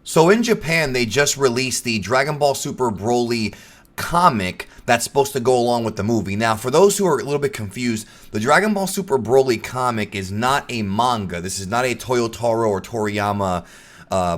So in Japan, they just released the Dragon Ball Super Broly comic that's supposed to go along with the movie. Now, for those who are a little bit confused, the Dragon Ball Super Broly comic is not a manga. This is not a Toyotaro or Toriyama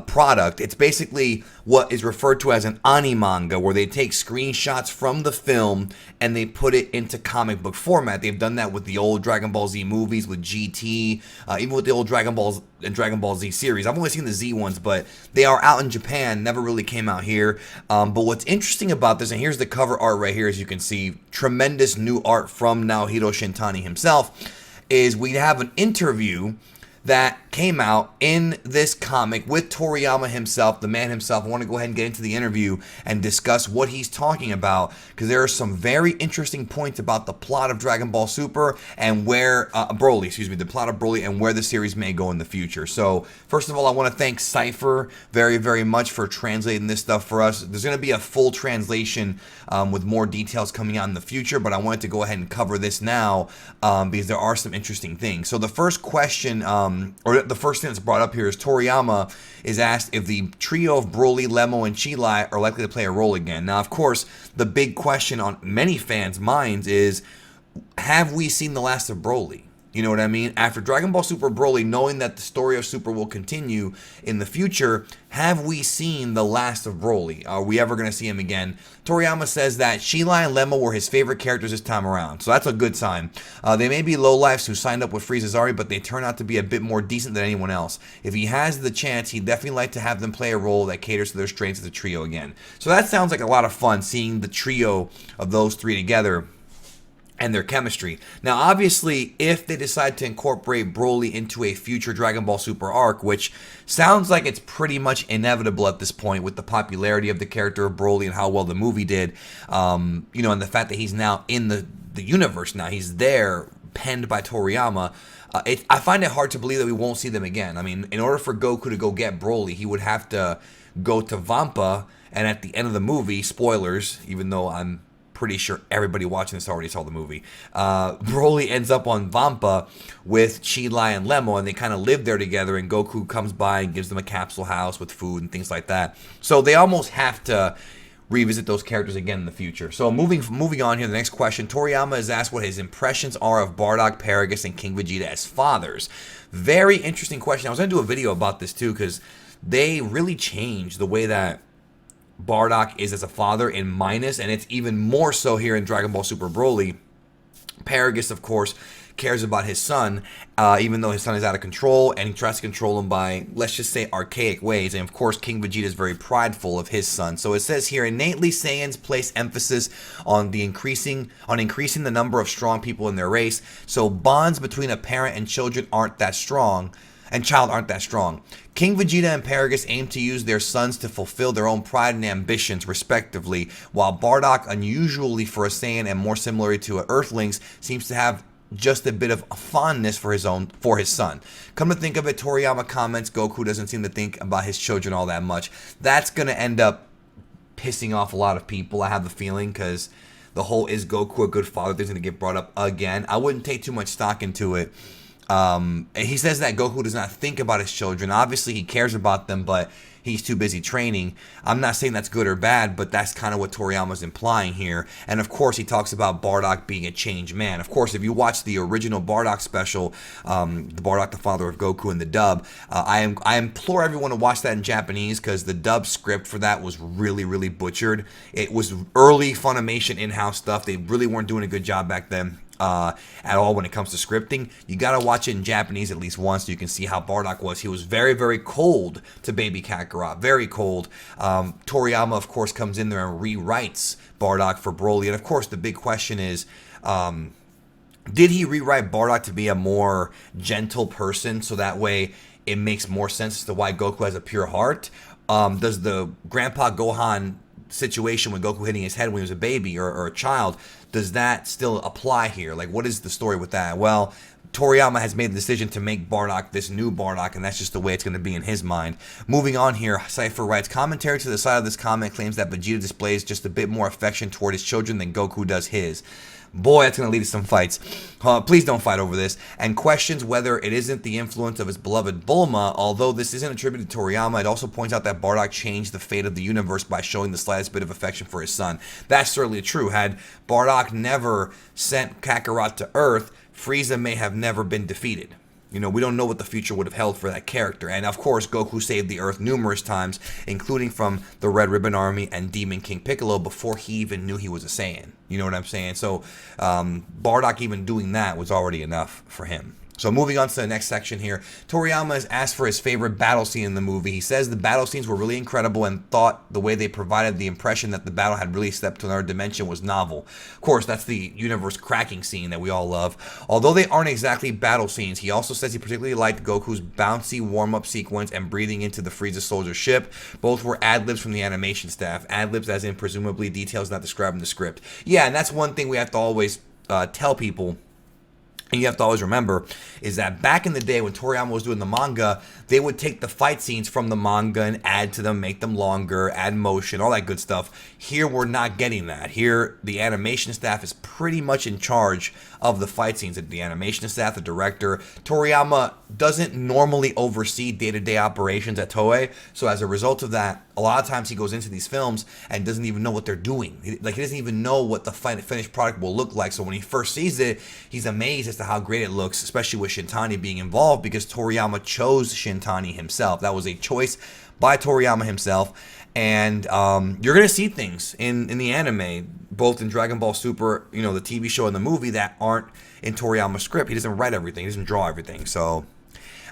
product. It's basically what is referred to as an animanga, where they take screenshots from the film and they put it into comic book format. They've done that with the old Dragon Ball Z movies, with GT, even with the old Dragon Balls and Dragon Ball Z series. I've only seen the Z ones, but they are out in Japan, never really came out here. But what's interesting about this, and here's the cover art right here, as you can see, tremendous new art from Naohiro Shintani himself, is we have an interview that came out in this comic with Toriyama himself, the man himself. I want to go ahead and get into the interview and discuss what he's talking about, because there are some very interesting points about the plot of Dragon Ball Super and where the plot of Broly and where the series may go in the future. So first of all, I want to thank Cypher very, very much for translating this stuff for us. There's going to be a full translation with more details coming out in the future, but I wanted to go ahead and cover this now because there are some interesting things. So the first question, or the first thing that's brought up here, is Toriyama is asked if the trio of Broly, Lemmo, and Chilai are likely to play a role again. Now, of course, the big question on many fans' minds is, have we seen the last of Broly? You know what I mean? After Dragon Ball Super Broly, knowing that the story of Super will continue in the future, have we seen the last of Broly? Are we ever going to see him again? Toriyama says that Chilai and Lemmo were his favorite characters this time around, so that's a good sign. They may be lowlifes who signed up with Frieza Zari, but they turn out to be a bit more decent than anyone else. If he has the chance, he'd definitely like to have them play a role that caters to their strengths as a trio again. So that sounds like a lot of fun, seeing the trio of those three together and their chemistry. Now, obviously, if they decide to incorporate Broly into a future Dragon Ball Super arc, which sounds like it's pretty much inevitable at this point with the popularity of the character of Broly and how well the movie did, and the fact that he's now in the universe now, he's there, penned by Toriyama, I find it hard to believe that we won't see them again. I mean, in order for Goku to go get Broly, he would have to go to Vampa, and at the end of the movie, spoilers, even though I'm pretty sure everybody watching this already saw the movie, Broly ends up on Vampa with Chilai and Lemmo, and they kind of live there together, and Goku comes by and gives them a capsule house with food and things like that. So they almost have to revisit those characters again in the future. So moving on here, the next question, Toriyama is asked what his impressions are of Bardock, Paragus, and King Vegeta as fathers. Very interesting question. I was going to do a video about this too, because they really changed the way that Bardock is as a father in Minus, and it's even more so here in Dragon Ball Super Broly. Paragus, of course, cares about his son, even though his son is out of control, and he tries to control him by, let's just say, archaic ways. And of course, King Vegeta is very prideful of his son. So it says here, innately Saiyans place emphasis on increasing the number of strong people in their race. So bonds between a parent and children aren't that strong. And child aren't that strong. King Vegeta and Paragus aim to use their sons to fulfill their own pride and ambitions, respectively, while Bardock, unusually for a Saiyan and more similar to Earthlings, seems to have just a bit of a fondness for his son. Come to think of it, Toriyama comments, Goku doesn't seem to think about his children all that much. That's going to end up pissing off a lot of people, I have the feeling, because the whole "is Goku a good father" is going to get brought up again. I wouldn't take too much stock into it. He says that Goku does not think about his children. Obviously, he cares about them, but he's too busy training. I'm not saying that's good or bad, but that's kind of what Toriyama's implying here. And of course, he talks about Bardock being a changed man. Of course, if you watch the original Bardock special, the Bardock, the father of Goku, in the dub, I implore everyone to watch that in Japanese, because the dub script for that was really, really butchered. It was early Funimation in-house stuff. They really weren't doing a good job back then. At all when it comes to scripting. You gotta watch it in Japanese at least once so you can see how Bardock was. He was very, very cold to baby Kakarot. Very cold. Toriyama, of course, comes in there and rewrites Bardock for Broly. And of course, the big question is, did he rewrite Bardock to be a more gentle person, so that way it makes more sense as to why Goku has a pure heart? Does the Grandpa Gohan situation with Goku hitting his head when he was a baby or a child, does that still apply here? Like, what is the story with that? Well, Toriyama has made the decision to make Bardock this new Bardock, and that's just the way it's going to be in his mind. Moving on here, Cypher writes, commentary to the side of this comment claims that Vegeta displays just a bit more affection toward his children than Goku does his. Boy, that's going to lead to some fights. Please don't fight over this. And questions whether it isn't the influence of his beloved Bulma. Although this isn't attributed to Toriyama, it also points out that Bardock changed the fate of the universe by showing the slightest bit of affection for his son. That's certainly true. Had Bardock never sent Kakarot to Earth, Frieza may have never been defeated. You know, we don't know what the future would have held for that character. And of course, Goku saved the Earth numerous times, including from the Red Ribbon Army and Demon King Piccolo before he even knew he was a Saiyan. You know what I'm saying? So Bardock even doing that was already enough for him. So moving on to the next section here, Toriyama is asked for his favorite battle scene in the movie. He says the battle scenes were really incredible and thought the way they provided the impression that the battle had really stepped to another dimension was novel. Of course, that's the universe cracking scene that we all love. Although they aren't exactly battle scenes, he also says he particularly liked Goku's bouncy warm-up sequence and breathing into the Frieza soldier ship. Both were ad-libs from the animation staff. Ad-libs as in presumably details not described in the script. Yeah, and that's one thing we have to always tell people. And you have to always remember is that back in the day when Toriyama was doing the manga, they would take the fight scenes from the manga and add to them, make them longer, add motion, all that good stuff. Here, we're not getting that. Here, the animation staff is pretty much in charge of the fight scenes. The animation staff, the director. Toriyama doesn't normally oversee day-to-day operations at Toei. So as a result of that, a lot of times he goes into these films and doesn't even know what they're doing. He doesn't even know what the finished product will look like. So when he first sees it, he's amazed as to how great it looks, especially with Shintani being involved because Toriyama chose Shintani himself. That was a choice by Toriyama himself. And you're going to see things in the anime, both in Dragon Ball Super, you know, the TV show and the movie, that aren't in Toriyama's script. He doesn't write everything. He doesn't draw everything. So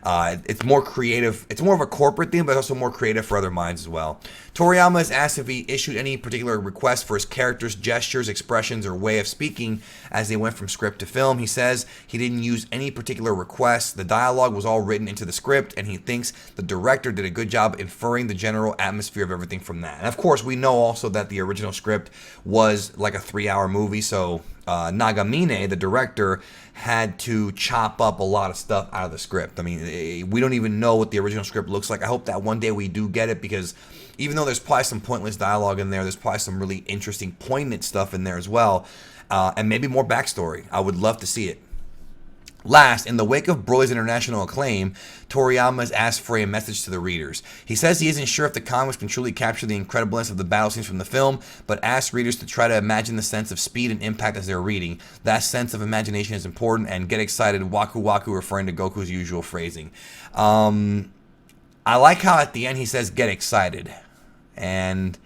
it's more creative. It's more of a corporate thing, but also more creative for other minds as well. Toriyama is asked if he issued any particular requests for his characters' gestures, expressions, or way of speaking as they went from script to film. He says he didn't use any particular requests. The dialogue was all written into the script, and he thinks the director did a good job inferring the general atmosphere of everything from that. And of course, we know also that the original script was like a 3-hour movie, so Nagamine, the director, had to chop up a lot of stuff out of the script. I mean, we don't even know what the original script looks like. I hope that one day we do get it, because even though there's probably some pointless dialogue in there, there's probably some really interesting, poignant stuff in there as well, and maybe more backstory. I would love to see it. Last, in the wake of Broly's international acclaim, Toriyama is asked for a message to the readers. He says he isn't sure if the comics can truly capture the incredibleness of the battle scenes from the film, but asks readers to try to imagine the sense of speed and impact as they're reading. That sense of imagination is important, and get excited, waku waku, referring to Goku's usual phrasing. I like how at the end he says, get excited. And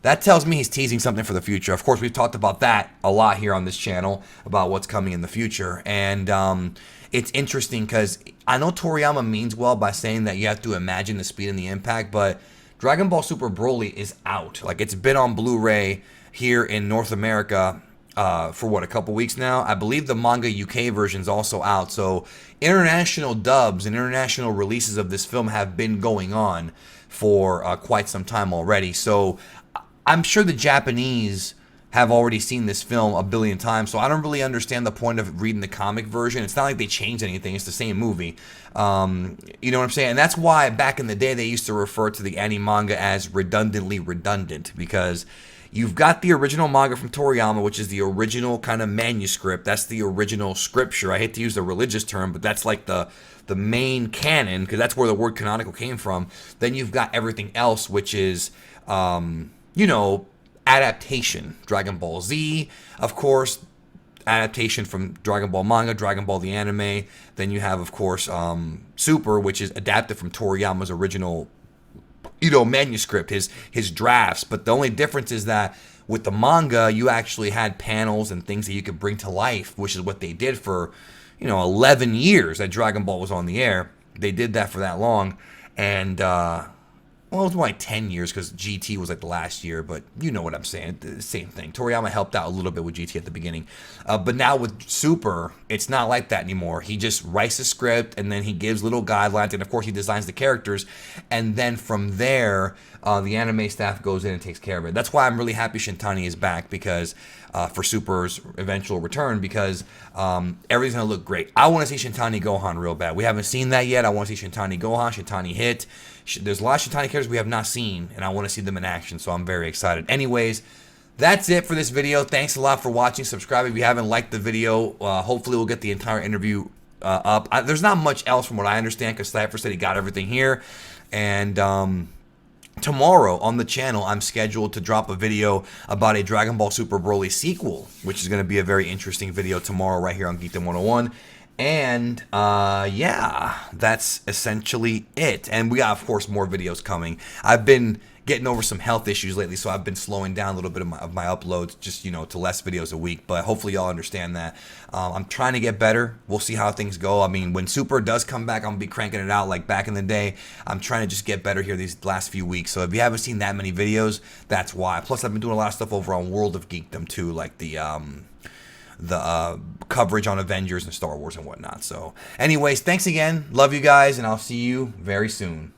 that tells me he's teasing something for the future. Of course, we've talked about that a lot here on this channel, about what's coming in the future. And it's interesting because I know Toriyama means well by saying that you have to imagine the speed and the impact, but Dragon Ball Super Broly is out. Like, it's been on Blu-ray here in North America for what, a couple weeks now? I believe the manga UK version is also out. So international dubs and international releases of this film have been going on for quite some time already. So I'm sure the Japanese have already seen this film a billion times, so I don't really understand the point of reading the comic version. It's not like they changed anything. It's the same movie. You know what I'm saying? And that's why back in the day they used to refer to the anime-manga as redundantly redundant, because you've got the original manga from Toriyama, which is the original kind of manuscript. That's the original scripture. I hate to use the religious term, but that's like the main canon, because that's where the word canonical came from. Then you've got everything else, which is you know, adaptation. Dragon Ball Z, of course, adaptation from Dragon Ball manga, Dragon Ball the anime. Then you have, of course, Super, which is adapted from Toriyama's original, you know, manuscript, his drafts. But the only difference is that with the manga, you actually had panels and things that you could bring to life, which is what they did for, you know, 11 years that Dragon Ball was on the air. They did that for that long. And well, it was more like 10 years because GT was like the last year, but you know what I'm saying. The same thing. Toriyama helped out a little bit with GT at the beginning. But now with Super, it's not like that anymore. He just writes a script, and then he gives little guidelines, and of course he designs the characters. And then from there, the anime staff goes in and takes care of it. That's why I'm really happy Shintani is back, because for Super's eventual return, because everything's going to look great. I want to see Shintani Gohan real bad. We haven't seen that yet. I want to see Shintani Gohan, Shintani Hit. There's a lot of Shintani characters we have not seen, and I want to see them in action, so I'm very excited. Anyways, That's it for this video. Thanks a lot for watching. Subscribe if you haven't liked the video. Hopefully we'll get the entire interview up. There's not much else from what I understand because Cypher said he got everything here. And tomorrow on the channel, I'm scheduled to drop a video about a Dragon Ball Super Broly sequel, which is going to be a very interesting video tomorrow right here on Geekdom 101. And yeah, that's essentially it. And we got, of course, more videos coming. I've been getting over some health issues lately, so I've been slowing down a little bit of my uploads, just, you know, to less videos a week. But hopefully y'all understand that. I'm trying to get better. We'll see how things go. I mean, when Super does come back, I'm going to be cranking it out like back in the day. I'm trying to just get better here these last few weeks. So if you haven't seen that many videos, that's why. Plus, I've been doing a lot of stuff over on World of Geekdom too, like the coverage on Avengers and Star Wars and whatnot. So anyways, thanks again. Love you guys, and I'll see you very soon.